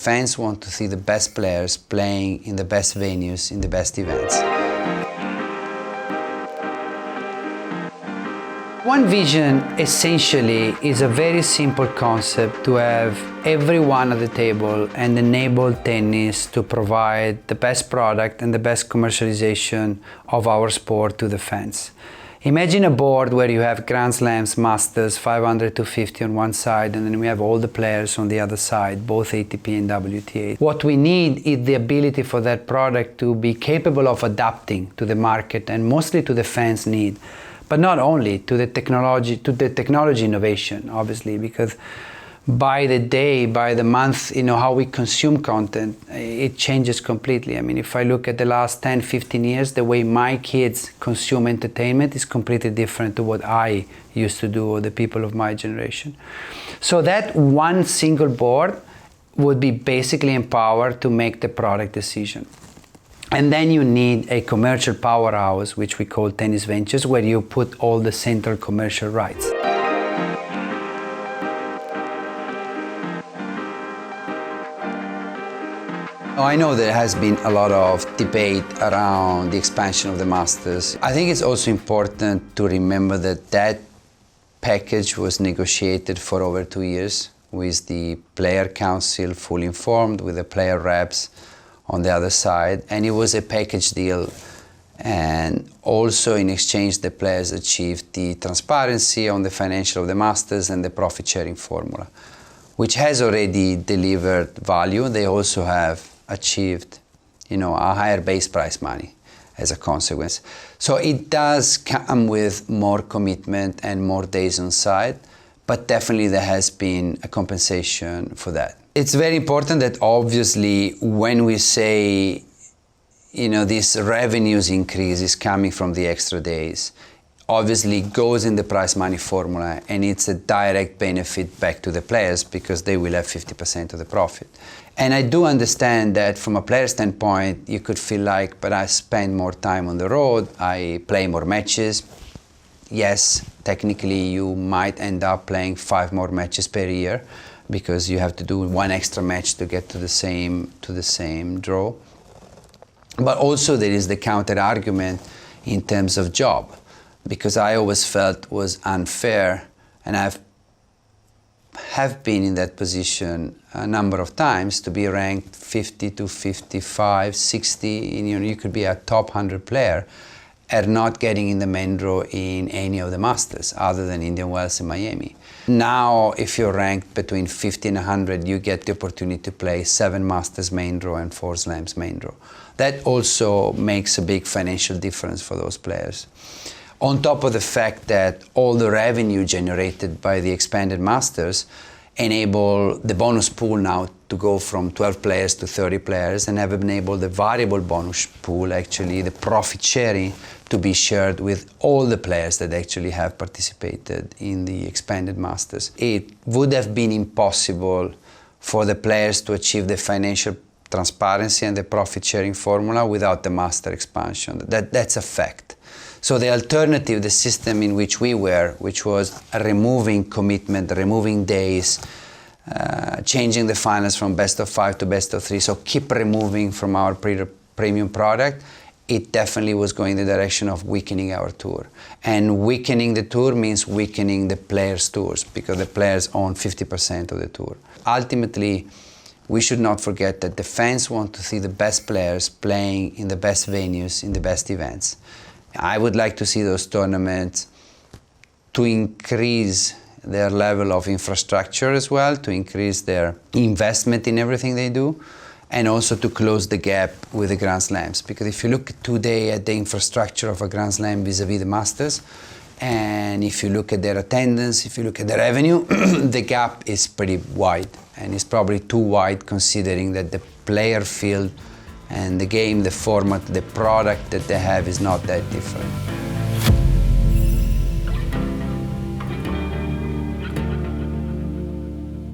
Fans want to see the best players playing in the best venues, in the best events. OneVision essentially is a very simple concept to have everyone at the table and enable tennis to provide the best product and the best commercialization of our sport to the fans. Imagine a board where you have Grand Slams, Masters, 500 to 50 on one side, and then we have all the players on the other side, both ATP and WTA. What we need is the ability for that product to be capable of adapting to the market and mostly to the fans' need, but not only to the technology innovation, obviously, because by the day, by the month, how we consume content, it changes completely. I mean, if I look at the last 10, 15 years, the way my kids consume entertainment is completely different to what I used to do or the people of my generation. So that one single board would be basically empowered to make the product decision. And then you need a commercial powerhouse, which we call Tennis Ventures, where you put all the central commercial rights. I know there has been a lot of debate around the expansion of the Masters. I think it's also important to remember that that package was negotiated for over 2 years with the player council fully informed, with the player reps on the other side, and it was a package deal. And also in exchange, the players achieved the transparency on the financial of the Masters and the profit sharing formula, which has already delivered value. They also have achieved, a higher base price money as a consequence. So it does come with more commitment and more days on site, but definitely there has been a compensation for that. It's very important that obviously when we say, this revenues increase is coming from the extra days, obviously goes in the price money formula, and it's a direct benefit back to the players because they will have 50% of the profit. And I do understand that from a player standpoint, you could feel like, but I spend more time on the road, I play more matches. Yes, technically you might end up playing 5 more matches per year because you have to do 1 extra match to get to the same draw. But also there is the counter argument in terms of job, because I always felt was unfair, and I have been in that position a number of times, to be ranked 50 to 55, 60, you could be a top 100 player and not getting in the main draw in any of the Masters other than Indian Wells and Miami. Now, if you're ranked between 50 and 100, you get the opportunity to play 7 Masters main draw and 4 Slams main draw. That also makes a big financial difference for those players. On top of the fact that all the revenue generated by the expanded Masters enable the bonus pool now to go from 12 players to 30 players, and have enabled the variable bonus pool, actually the profit sharing, to be shared with all the players that actually have participated in the expanded Masters. It would have been impossible for the players to achieve the financial transparency and the profit sharing formula without the Master expansion. That's a fact. So the alternative, the system in which we were, which was removing commitment, removing days, changing the finals from best of 5 to best of 3, so keep removing from our premium product, it definitely was going in the direction of weakening our tour. And weakening the tour means weakening the players' tours, because the players own 50% of the tour. Ultimately, we should not forget that the fans want to see the best players playing in the best venues, in the best events. I would like to see those tournaments to increase their level of infrastructure as well, to increase their investment in everything they do, and also to close the gap with the Grand Slams. Because if you look today at the infrastructure of a Grand Slam vis-a-vis the Masters, and if you look at their attendance, if you look at the revenue, the gap is pretty wide, and it's probably too wide considering that the player field and the game, the format, the product that they have is not that different.